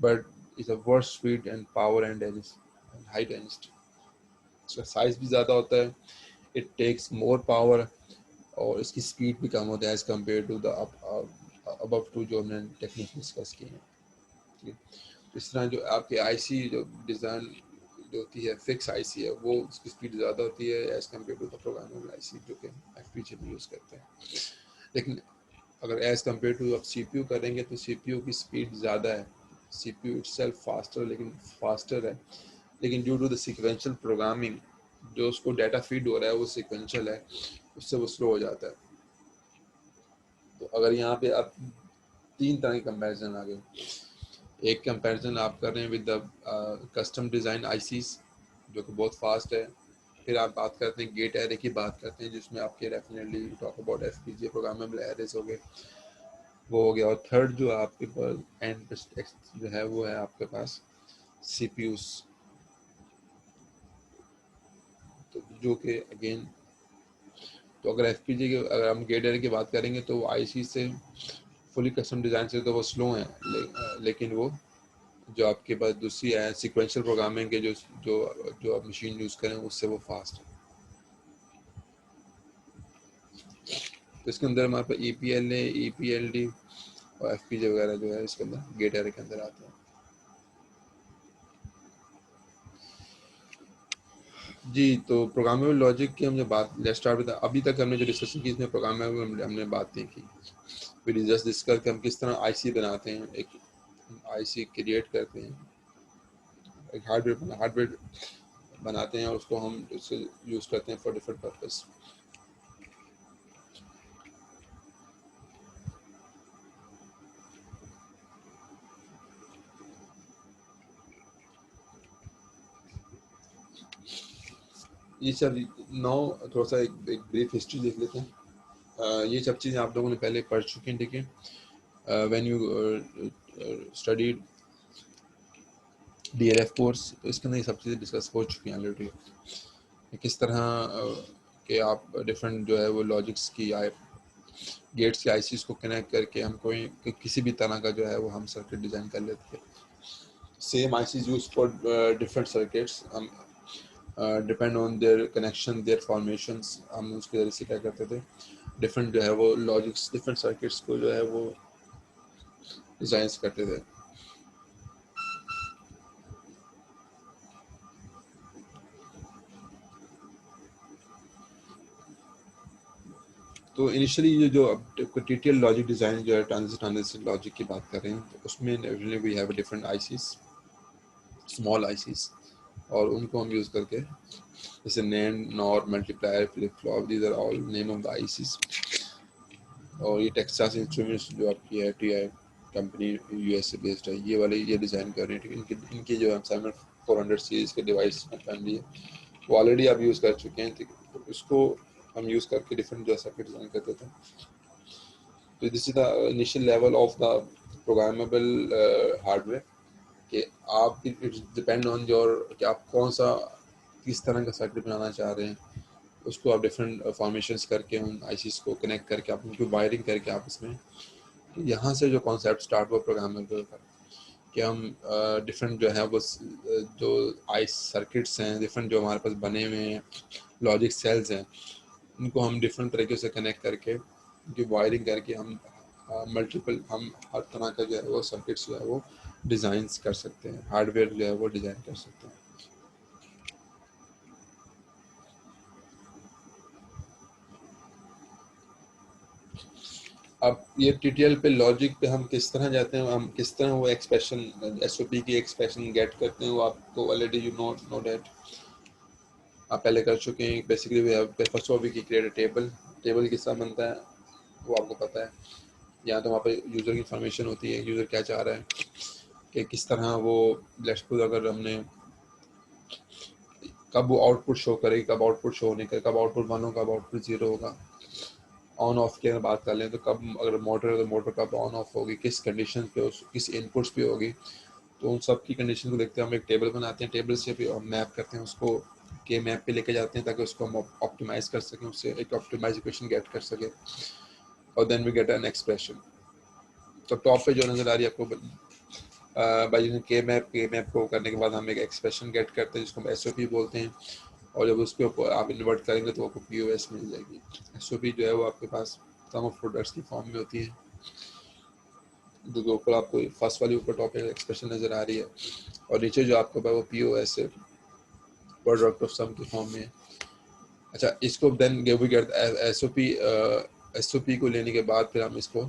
S1: but it's a worst speed and power and high density, इसका साइज भी ज़्यादा होता है, इट टेक्स मोर पावर, और इसकी स्पीड भी कम होता है as compare to the above two जो हमने टेक्निक डिस्कस की है। ठीक है, इस तरह जो आपके आईसी जो डिज़ाइन जो होती है फिक्स आईसी है, वो उसकी स्पीड ज़्यादा होती है as compare to the programmable IC जो कि एफपीजीए में यूज़ करते हैं। लेकिन अगर एज़ कम्पेयर टू आप सीपीयू करेंगे तो सीपीयू की स्पीड ज़्यादा है, सीपीयू इटसेल्फ फास्टर है, लेकिन due to the sequential programming जो उसको डाटा फीड हो रहा है वो सीक्वेंशियल है, उससे वो स्लो हो जाता है। तो अगर यहाँ पे आप 3 तरह के कंपैरिजन आ गए, एक कंपैरिजन आप कर रहे हैं with the custom design ICs जो कि बहुत फास्ट है, फिर आप बात करते हैं गेट एरे की बात करते हैं जिसमें आपके definitely talk about FPGA programmable arrays हो गए, वो हो गया। और थर्ड जो आपके पास एंड जो है वो है आपके पास CPUs, तो जो कि अगेन, तो अगर FPGA की अगर हम गेट एरे की बात करेंगे तो IC से फुली कस्टम डिज़ाइन से तो वो स्लो हैं, लेकिन वो जो आपके पास दूसरी है सिक्वेंशियल प्रोग्रामिंग के जो जो जो आप मशीन यूज़ करें उससे वो फास्ट है। तो इसके अंदर हमारे पास EPLA, EPLD और FPGA वगैरह जो है इसके अंदर गेट एरे के अंदर आते हैं। जी, तो प्रोग्रामेबल लॉजिक की हम जब बात, लेट्स स्टार्ट विद, अभी तक हमने जो डिस्कशन की इसमें प्रोग्रामेबल हमने बातें की, फिर जस्ट डिस्कस कि हम किस तरह IC बनाते हैं, एक IC क्रिएट करते हैं, एक हार्डवेयर बनाते हैं और उसको हम उससे यूज़ करते हैं फॉर डिफरेंट पर्पस। ये सब नौ थोड़ा सा एक ब्रीफ हिस्ट्री देख लेते हैं। ये सब चीज़ें आप लोगों ने पहले पढ़ चुके हैं, ठीक है। When you studied DLF course, तो इसके अंदर ये सब चीज़ें डिस्कस हो चुकी हैं ऑलरेडी, किस तरह के आप डिफरेंट जो है वो लॉजिक्स की गेट्स के ICs को कनेक्ट करके हम कोई किसी भी तरह का जो है वो हम सर्किट डिज़ाइन कर लेते हैं। Same ICs use for different circuits, हम depend on their connection, their formations, हम उसके ज़रिए से क्या करते थे, डिफरेंट जो है वो लॉजिक्स, डिफरेंट सर्किट्स को जो है वो डिज़ाइन करते थे। तो इनिशियली ये जो TTL लॉजिक डिज़ाइन जो है, ट्रांजिस्टर लॉजिक की बात कर रहे हैं, तो उसमें we have different ICs, small ICs, और उनको हम यूज़ करके जैसे NAND, NOR, multiplier, flip flop, these are all name of the ICs। और ये टेक्सास इंस्ट्रूमेंट्स जो आपकी है TI कंपनी USA बेस्ड है, ये वाले ये डिज़ाइन कर रहे हैं, इनकी जो है 7400 सीरीज़ के डिवाइस फैमिली है, वो ऑलरेडी आप यूज़ कर चुके हैं, ठीक है। तो उसको हम यूज़ करके डिफरेंट जो सर्किट डिज़ाइन करते थे। तो this is the initial level of the programmable hardware, कि आप इट्स डिपेंड ऑन योर कि आप कौन सा किस तरह का सर्किट बनाना चाह रहे हैं, उसको आप डिफरेंट फॉर्मेशंस करके उन ICs को कनेक्ट करके आप उनकी वायरिंग करके आप इसमें, तो यहाँ से जो कॉन्सेप्ट स्टार्ट हुआ प्रोग्रामेबल का, कि हम डिफरेंट जो है वो जो आइस सर्किट्स हैं डिफरेंट जो हमारे पास बने हुए हैं, लॉजिक सेल्स हैं, उनको हम डिफरेंट तरीके से कनेक्ट करके उनकी वायरिंग करके हम मल्टीपल हम हर तरह का जो है वो सर्किट्स जो है वो डिज़ाइन कर सकते हैं, हार्डवेयर जो है वो डिज़ाइन कर सकते हैं। अब ये TTL पे लॉजिक पे हम किस तरह जाते हैं, हम किस तरह वो एक्सप्रेशन SOP की एक्सप्रेशन गेट करते हैं, वो आपको ऑलरेडी यू नो दैट आप पहले कर चुके हैं। Basically we have first of we create a table किस तरह बनता है वो आपको पता है। यहाँ तो वहाँ पे यूज़र की इन्फॉर्मेशन होती है, यूज़र क्या चाह रहा है कि किस तरह वो, लेट्स सपोज अगर हमने कब वो आउटपुट शो करेगी, कब आउटपुट शो नहीं करेगा, कब आउटपुट 1 होगा, कब आउटपुट 0 होगा, ऑन ऑफ की अगर बात कर लें तो कब अगर मोटर है तो मोटर कब ऑन ऑफ होगी, किस कंडीशन पे, उस किस इनपुट्स पे होगी। तो उन सब की कंडीशन को देखते हैं हम एक टेबल बनाते हैं, टेबल से भी मैप करते हैं उसको, के मैप पे लेके जाते हैं ताकि उसको हम ऑप्टिमाइज कर सकें, उससे एक ऑप्टिमाइज इक्वेशन गेट कर सकें, और then we get an expression. तो टॉप पे जो नज़र आ रही है आपको, बाई यूजिंग के मैप को करने के बाद हम एक एक्सप्रेशन गेट करते हैं जिसको हम SOP बोलते हैं, और जब उसके ऊपर आप इन्वर्ट करेंगे तो आपको POS मिल जाएगी। SOP जो है वो आपके पास सम ऑफ प्रोडक्ट्स की फॉर्म में होती है, जो ऊपर आपको फर्स्ट वाली ऊपर टॉप एक्सप्रेशन नज़र आ रही है, और नीचे जो आपके पास वो POS है, प्रोडक्ट ऑफ सम की फॉर्म में। अच्छा, इसको देन वी गेट SOP को लेने के बाद फिर हम इसको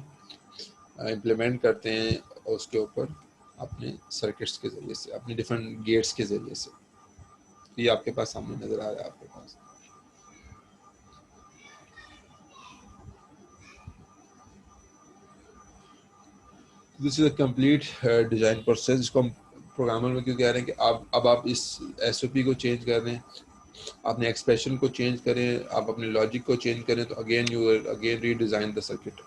S1: इम्प्लीमेंट करते हैं उसके ऊपर अपने सर्किट्स के ज़रिए से, अपने डिफरेंट गेट्स के ज़रिए से। ये आपके पास सामने नज़र आ रहा है आपके पास। This is a complete design process, जिसको हम प्रोग्रामर में क्यों कह रहे हैं कि अब आप इस SOP को चेंज कर रहे हैं, अपने एक्सप्रेशन को चेंज करें, आप अपने लॉजिक को चेंज करें, तो again redesign the circuit.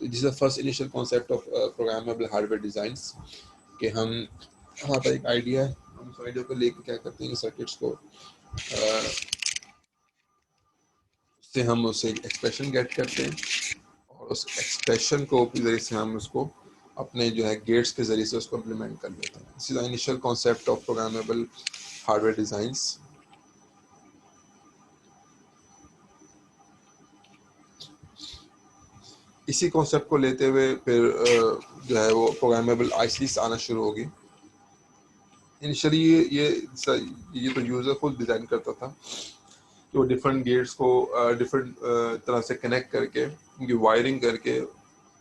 S1: This is the first initial concept of programmable hardware designs, कि हम हमारे पास एक आइडिया है, हम उस आइडिया को लेके क्या करते हैं, सर्किट्स को उससे हम उसे एक्सप्रेशन गेट करते हैं और उस एक्सप्रेशन को जरिए से हम उसको अपने जो है गेट्स के जरिए से उसको इम्प्लीमेंट कर लेते हैं। This is the initial concept of programmable hardware designs. इसी कॉन्सेप्ट को लेते हुए फिर जो है वो प्रोग्रामेबल आईसीस आना शुरू होगी। इनिशियली ये तो यूजर खुद डिजाइन करता था, तो डिफरेंट गेट्स को डिफरेंट तरह से कनेक्ट करके उनकी वायरिंग करके,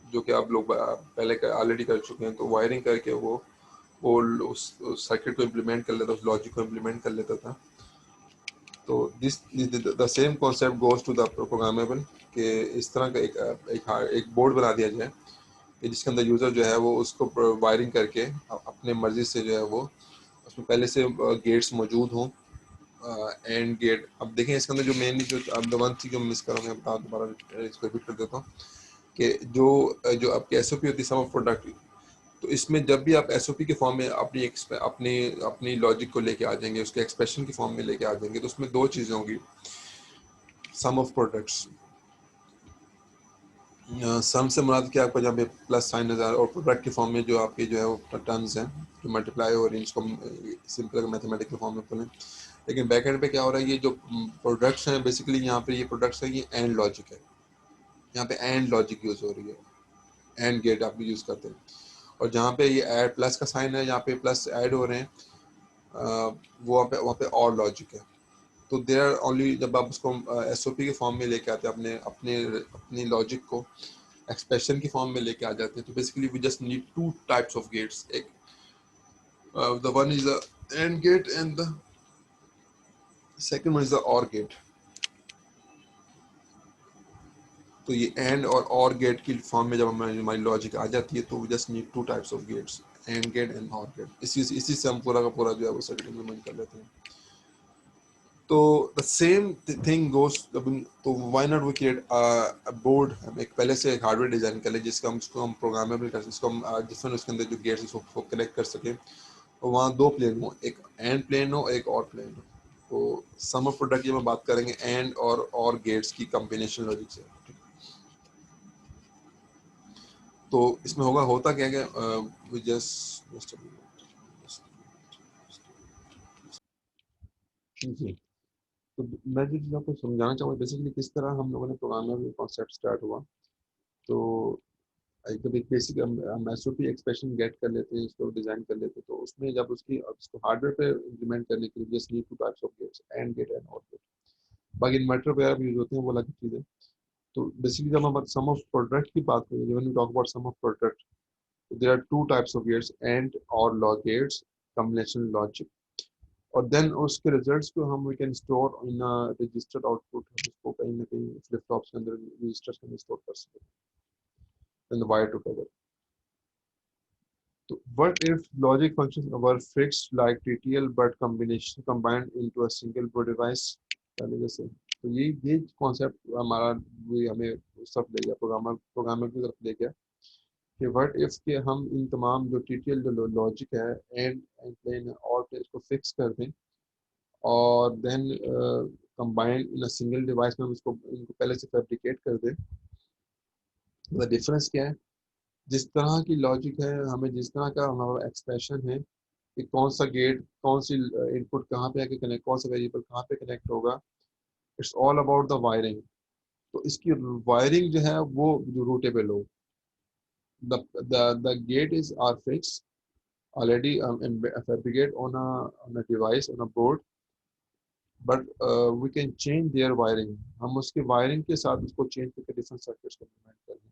S1: जो कि आप लोग पहले ऑलरेडी कर चुके हैं, तो वायरिंग करके वो उस सर्किट को इम्प्लीमेंट कर लेता, उस लॉजिक को इम्प्लीमेंट कर लेता था। तो this the same concept goes to the programmable, कि इस तरह का एक बोर्ड बना दिया जाए कि जिसके अंदर यूज़र जो है वो उसको वायरिंग करके अपने मर्जी से जो है वो उसमें पहले से गेट्स मौजूद हों, एंड गेट। अब देखें इसके अंदर जो मेनली जो अब द वन चीज जो मिस कर रहा हूँ, मैं बता दोबारा इसको रिपीट कर देता हूँ कि जो आपकी एसओपी होती है, सम ऑफ प्रोडक्ट, तो इसमें जब भी आप एसओपी के फॉर्म में अपनी अपनी अपनी लॉजिक को लेके आ जाएंगे, उसके एक्सप्रेशन की फॉर्म में लेके आ जाएंगे, तो उसमें दो चीज़ें होंगी, सम ऑफ प्रोडक्ट्स। सम से मुराद क्या, आपका जहाँ पे प्लस साइन नज़र, और प्रोडक्ट के फॉर्म में जो आपके जो है वो टर्म्स हैं जो मल्टीप्लाई हो रही हैं, इसको सिंपल मैथमेटिकल फॉर्म में बोलें। लेकिन बैक एंड पे क्या हो रहा है, ये जो प्रोडक्ट्स हैं बेसिकली यहाँ पे ये प्रोडक्ट्स हैं, ये एंड लॉजिक है, यहाँ पे एंड लॉजिक यूज़ हो रही है, एंड गेट आप यूज़ करते हैं। और जहाँ पे ये ऐड प्लस का साइन है, यहाँ पे प्लस ऐड हो रहे हैं, वो वहाँ पे और लॉजिक है। तो देयर ओनली, जब आप उसको एसओपी के फॉर्म में लेके आते हैं, अपने अपने अपनी लॉजिक को एक्सप्रेशन की फॉर्म में लेके आ जाते हैं, तो basically we just need two types of gates, एक the one is the and gate and the second one is the or gate. तो ये एंड और गेट की फॉर्म में जब हमारी लॉजिक आ जाती है, तो we just need two types of gates, and gate and or gate. इसी से हम पूरा का पूरा जो है वो सर्किट इम्प्लीमेंट कर लेते हैं। तो द सेम थिंग गोस, तो why not we create a board, हम एक पहले से एक हार्डवेयर डिजाइन कर ले जिसका हम प्रोग्रामेबल कर, इसको हम डिफरेंट उसके अंदर जो गेट्स उसको कनेक्ट कर सकें, और वहाँ दो प्लेन हो, एक एंड प्लेन हो, एक और प्लेन हो। तो सम ऑफ प्रोडक्ट ये में बात करेंगे एंड और गेट्स की कॉम्बिनेशन लॉजिक से। तो इसमें होता क्या है, जस्ट जी। तो मैं जो चीज़ आपको समझाना चाहूँगा बेसिकली किस तरह हम लोगों ने प्रोग्रामेबल कॉन्सेप्ट स्टार्ट हुआ। तो कभी बेसिक हम एसओपी एक्सप्रेशन गेट कर लेते हैं, इसको डिजाइन कर लेते हैं, तो उसमें जब उसको हार्डवेयर पे इम्प्लीमेंट करने के लिए just need two types of gates, and gate and or gate. बाकी इन्वर्टर पे आप यूज होते हैं वो अलग चीज़ है। तो बेसिकली जब हम सम ऑफ प्रोडक्ट की बात करें, when we talk about sum of product, there are two types of gates, and or law gates, combination logic. और देन उसके रिजल्ट्स को हम we can store in registered output, उसको कहीं ना कहीं फ्लिप फ्लॉप्स के अंदर, रजिस्टर्स के अंदर स्टोर कर सकते हैं, then the wire together. So what if logic functions were fixed like TTL but combination combined into a single board device? पहले जैसे, तो ये कॉन्सेप्ट हमारा वही हमें सब ले गया, प्रोग्रामर की तरफ ले गया कि व्हाट इफ के हम इन तमाम जो टीटीएल जो लॉजिक है, एंड प्लेन और प्लेन को फिक्स कर दें, और then combine in a single device में हम इसको इनको पहले से फैब्रिकेट कर दें। द डिफरेंस क्या है, जिस तरह की लॉजिक है, हमें जिस तरह का हमारा एक्सप्रेशन है कि कौन सा गेट, कौन सी इनपुट कहाँ पे आके कनेक्ट, कौन सा वेरिएबल कहाँ पे कनेक्ट होगा, it's all about the wiring. तो इसकी वायरिंग जो है वो रूटेबल हो, the gate is are fixed already, fabricate on a device, on a board, but we can change their wiring, हम उसके वायरिंग के साथ उसको चेंज करके डिफरेंट सर्किट्स को इम्प्लीमेंट कर दें।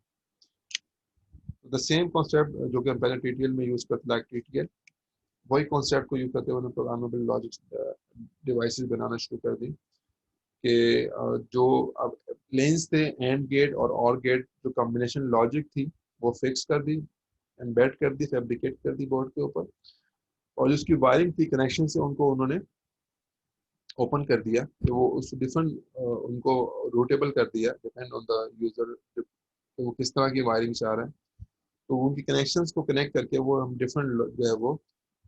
S1: द सेम कॉन्सेप्ट जो कि हम पहले टीटीएल में यूज करते, लाइक टीटीएल, वही कॉन्सेप्ट को यूज करते हुए प्रोग्रामेबल लॉजिक डिवाइसेस बनाना शुरू कर दी कि जो अब प्लेन्स थे, एंड गेट और गेट, जो कॉम्बिनेशन लॉजिक थी वो फिक्स कर दी, एम्बेड कर दी, फैब्रिकेट कर दी बोर्ड के ऊपर, और जिसकी वायरिंग थी कनेक्शन से उनको उन्होंने ओपन कर दिया, तो वो उस डिफरेंट उनको रूटेबल कर दिया, डिपेंड ऑन द यूजर, तो वो किस तरह की वायरिंग चाह रहा है, तो उनकी कनेक्शंस को कनेक्ट करके वो हम डिफरेंट जो है वो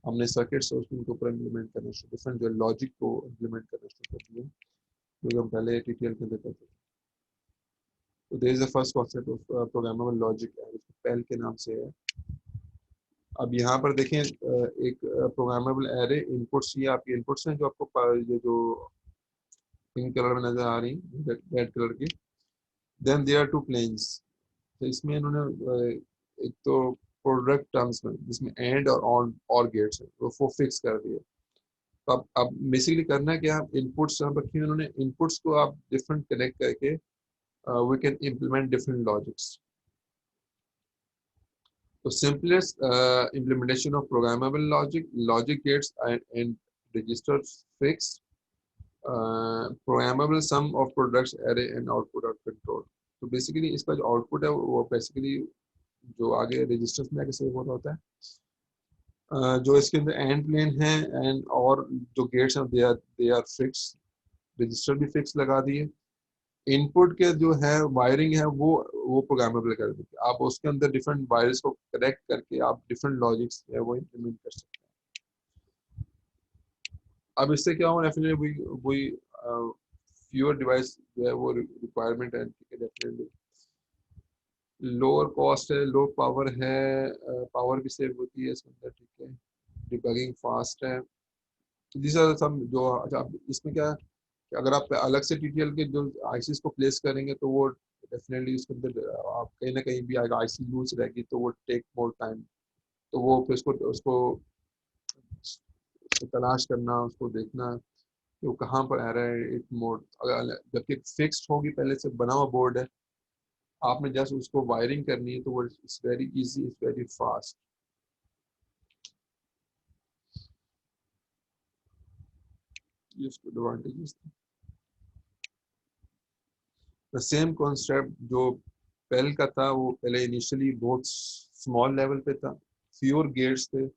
S1: हमने सर्किट्स उसके ऊपर इम्प्लीमेंट करना शुरू, डिफरेंट जो लॉजिक को इम्प्लीमेंट करना शुरू कर दिया, क्योंकि हम पहले टीटीएल के अंदर करते थे। तो there is the first concept of programmable logic, PAL के नाम से है। अब यहाँ पर देखें एक प्रोग्रामेबल एरे इनपुट्स, ये आपके इनपुट्स हैं जो आपको ये जो पिंक कलर में नजर आ रही है, रेड कलर की। Then there are two planes. तो इसमें इन्होंने एक तो प्रोडक्ट टर्म्स में जिसमें एंड और ऑन और गेट्स है वो फिक्स कर दिए। तो अब बेसिकली करना है क्या, इनपुट्स यहाँ पर क्यों उन्होंने इनपुट्स को आप डिफरेंट कनेक्ट करके we can implement different logics. तो simplest implementation of programmable logic gates and registers fixed, programmable sum of products array and output are control। तो बेसिकली इसका जो आउटपुट है वो बेसिकली जो आगे रजिस्टर्स में आगे सेव हो रहा होता है, जो इसके अंदर एंड प्लेन है एंड और जो गेट्स हैं दे आर फिक्स, रजिस्टर भी फिक्स लगा दिए। इनपुट के जो है वायरिंग है वो प्रोग्रामेबल कर देते हैं, आप उसके अंदर डिफरेंट वायर्स को कनेक्ट करके आप डिफरेंट लॉजिक्स है वो इम्प्लीमेंट कर सकते हैं। अब इससे क्या होगा, डेफिनेटली वही फ्यूअर डिवाइस जो है वो रिक्वायरमेंट है, ठीक है, डेफिनेटली लोअर कॉस्ट है, लो पावर है, पावर भी सेव होती है इसके अंदर, ठीक है, डिबगिंग फास्ट है। दिस आर सम जो, अच्छा इसमें क्या है कि अगर आप अलग से टीटीएल के जो आईसीस को प्लेस करेंगे तो वो डेफिनेटली उसके अंदर आप कहीं ना कहीं भी अगर आईसी लूज रहेगी तो वो टेक मोर टाइम। तो वो फिर उसको उसको तलाश करना, उसको देखना कि वो कहाँ पर आ रहा है एक मोड, अगर जबकि फिक्स्ड होगी पहले से बना हुआ बोर्ड है, आपने जस्ट उसको वायरिंग करनी है तो वो it's very easy, it's very fast. ये उसके एडवांटेजेस थे। द सेम कॉन्सेप्ट जो पेल का था वो पहले इनिशियली बहुत स्मॉल लेवल पे था, फ्यूअर गेट्स थे,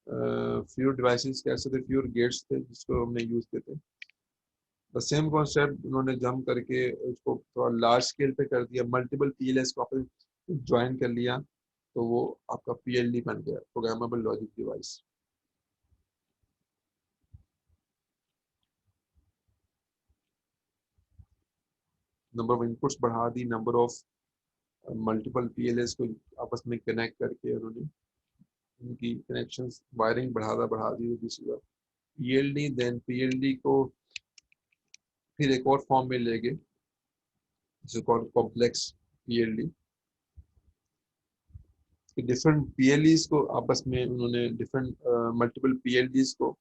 S1: फ्यूअर डिवाइसेस कह सकते, फ्यूअर गेट्स थे जिसको हमने यूज किए थे। द सेम कॉन्सेप्ट उन्होंने जम करके उसको थोड़ा लार्ज स्केल पे कर दिया, मल्टीपल पीएलएस को आपने ज्वाइन कर लिया तो वो आपका पीएलडी बन गया, programmable logic device. Number of inputs बढ़ा दी, नंबर ऑफ मल्टीपल पीएलएस को आपस में कनेक्ट करके उन्होंने उनकी कनेक्शंस वायरिंग बढ़ा दी पीएलडी। देन पीएलडी को फिर एक और फॉर्म में ले गए जिसको कॉल्ड कॉम्प्लेक्स पीएलडी। डिफरेंट पीएलडीज को आपस में उन्होंने डिफरेंट मल्टीपल पीएलडीज को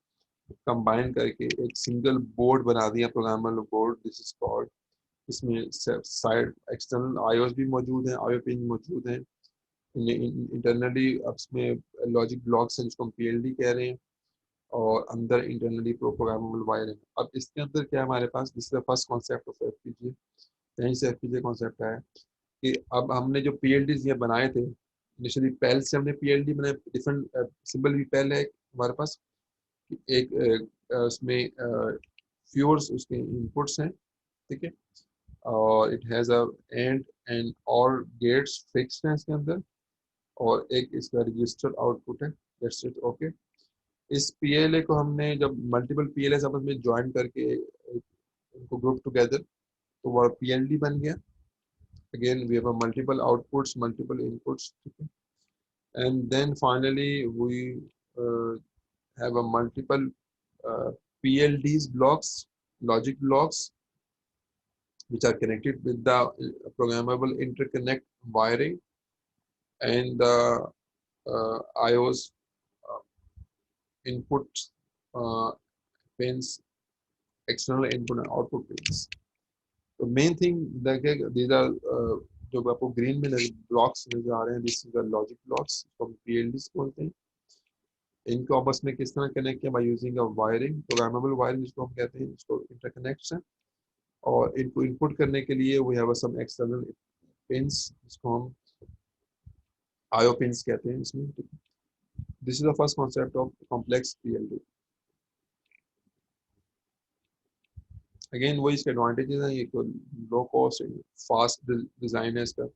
S1: कंबाइन करके एक सिंगल बोर्ड बना दिया, programmable board, this is called. इसमें साइड एक्सटर्नल आईओस भी मौजूद हैं, आईओ पिन मौजूद हैं, इंटरनली इसमें लॉजिक ब्लॉक्स हैं जिसको हम पीएलडी कह रहे हैं, और अंदर इंटरनली प्रोग्रामेबल वायर है। अब इसके अंदर क्या है हमारे पास, this is the first concept of FPGA, यहीं से एफपीजीए कॉन्सेप्ट है कि अब हमने जो पीएलडीज ये बनाए थे इनिशियली, पेल से हमने पीएलडी बनाए, डिफरेंट सिंबल भी पेल है हमारे पास, एक उसमें फ्यूअर्स उसके इनपुट्स हैं, ठीक है, और इट हैज़ अ एंड और गेट्स फिक्स्ड हैं इसके अंदर, और एक इसका रजिस्टर आउटपुट है, दैट्स इट, ओके। इस पीएलए को हमने जब मल्टीपल पीएलए आपस में ज्वाइन करके उनको ग्रुप टुगेदर तो वो पीएलडी बन गया। Again we have multiple outputs, multiple inputs, ठीक है, and then finally we have a multiple PLDs blocks, logic blocks, which are connected with the programmable interconnect wiring and the IOS uh, input uh, pins, external input and output pins. The main thing that these are जो आपको green में blocks नजर आ रहे हैं, this is the logic blocks, हम पीएलडीज बोलते हैं। इनको आपस में किस तरह कनेक्ट किया, by using a wiring, programmable wiring जिसको हम कहते हैं, इसको इंटरकनेक्शन। और इनको इनपुट करने के लिए we have some external pins जिसको हम आईओ पिंस कहते हैं इसमें। This is the first concept of complex PLD. Again वही इसके एडवांटेजेस हैं, ये लो कॉस्ट, फास्ट डिजाइन है इसका,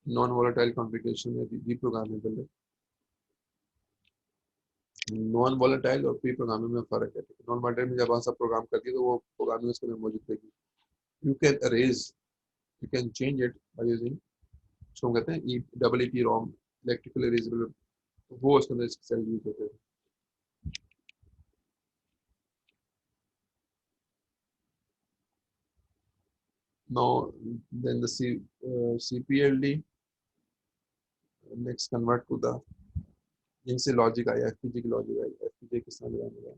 S1: नॉन वोलेटाइल कॉन्फ़िगरेशन है, रीप्रोग्रामेबल है। नॉन वॉलेटाइल और प्री प्रोग्रामिंग में फर्क है। नॉन वॉलेटाइल में जब आप प्रोग्राम करती है तो वो प्रोग्रामिंग उसके अंदर मौजूद रहेगी। You can arrays, you can change it by using, उसको कहते हैं E double E P ROM, electrical erasable, वो उसके अंदर सेल यूज होते हैं। Now then the CPLD next convert to the, यहीं से लॉजिक आया, एफपीजी की लॉजिक आई, एफपीजी किस तरह लगाएंगे।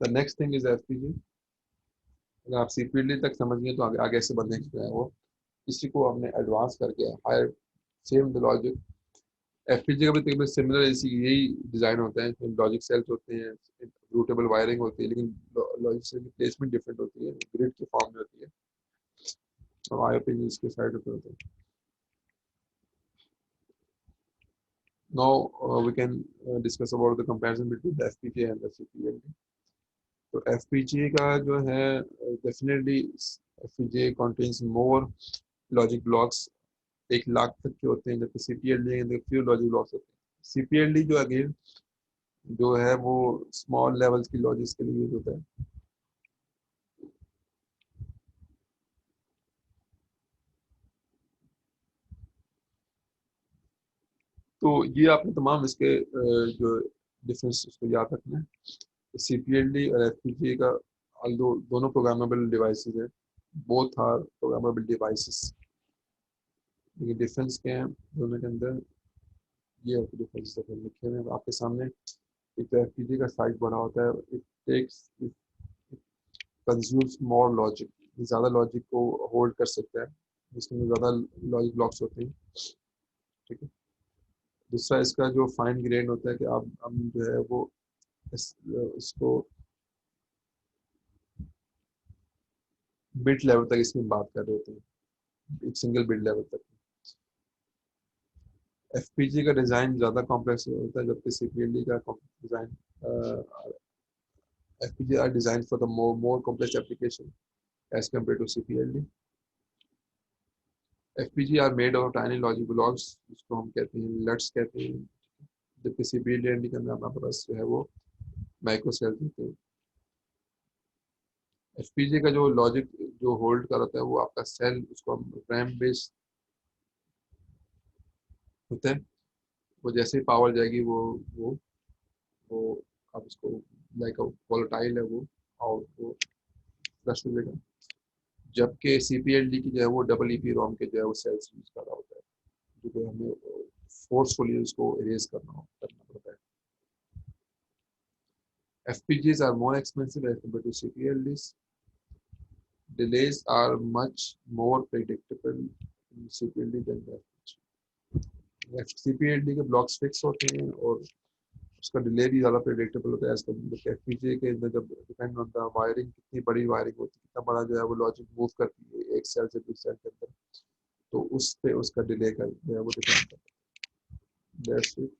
S1: The next thing is FPGA. अगर आप सीपीएलडी तक समझ गए तो आगे आगे से बढ़ने जो है वो इसी को हमने एडवांस करके हायर सेम द लॉजिक। एफपीजी का भी तकरीबन सिमिलर इसी यही डिजाइन होता है, लॉजिक सेल्स होते हैं, रूटेबल वायरिंग होती है, लेकिन लॉजिक सेल की प्लेसमेंट डिफरेंट होती है, ग्रिड के फॉर्म में होती है और आईओ पिन इसके साइड पे होते हैं। Now we can discuss about the comparison between the FPGA and the CPLD. तो FPGA का जो है definitely FPGA contains more logic blocks, 1 lakh तक के होते हैं, जबकि CPLD के अंदर few logic blocks होते हैं। CPLD जो अगेन जो है वो स्मॉल लेवल्स की लॉजिक्स के लिए यूज होता है। तो ये आपने तमाम इसके जो डिफरेंस उसको याद रखना है। CPLD और FPGA का दोनों प्रोग्रामेबल डिवाइसेस है, बोथ आर प्रोग्रामेबल डिवाइसेस, लेकिन डिफरेंस क्या है दोनों के अंदर, ये डिफरेंस लिखे हुए हैं आपके सामने। एक तो एफपीजी का साइज बड़ा होता है, it takes, consumes more logic, ज़्यादा लॉजिक को होल्ड कर सकता है, इसमें ज़्यादा लॉजिक ब्लॉक्स होते हैं। ठीक है। दूसरा इसका जो फाइन ग्रेन होता है कि आप हम जो है वो इसको बिट लेवल तक इसमें बात कर रहे होते हैं, एक सिंगल बिट लेवल तक। एफपीजी का डिज़ाइन ज़्यादा कॉम्प्लेक्स होता है, जबकि सीपीएलडी का design, FPGA are designed for the more complex application as compared to CPLD. FPGA are made of tiny logic blocks, जिसको हम कहते हैं LUTs कहते हैं, जबकि CPLD के अंदर हमारे पास जो है वो माइक्रो सेल्स होते हैं। FPGA का जो लॉजिक जो होल्ड कर होता है वो आपका सेल, उसको हम रैम बेस्ड होता है, वो जैसे ही पावर जाएगी वो आप उसको लाइक वोलेटाइल है वो, और वो फ्लश हो जाएगा। जबकि CPLD की जो है वो डबल ईपी रोम के जो है वो सेल्स यूज कर रहा होता है, जो हमें फोर्सफुली उसको इरेज करना पड़ता है। FPGAs are more expensive as compared to CPLDs. Delays are much more predictable in CPLD than the FPGA. CPLD के ब्लॉक्स फिक्स होते हैं और उसका डिले भी ज़्यादा प्रेडिक्टेबल होता है एज कम्पेयर टू FPGA के अंदर, जब डिपेंड ऑन द वायरिंग, कितनी बड़ी वायरिंग होती है, कितना बड़ा जो है वो लॉजिक मूव करती है एक सेल से दूसरे सेल के अंदर, तो उस पे उसका डिले का जो है वो डिपेंड करता है। दैट्स इट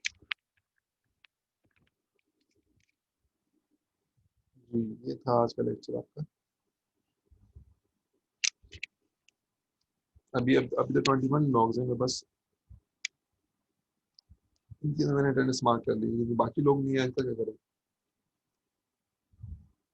S1: जी, ये था आज का लेक्चर आपका। अभी तो 21 लॉग्स हैं बस, इनकी तो मैंने अटेंडेंस मार्क कर ली, लेकिन बाकी लोग नहीं आए तो क्या करें।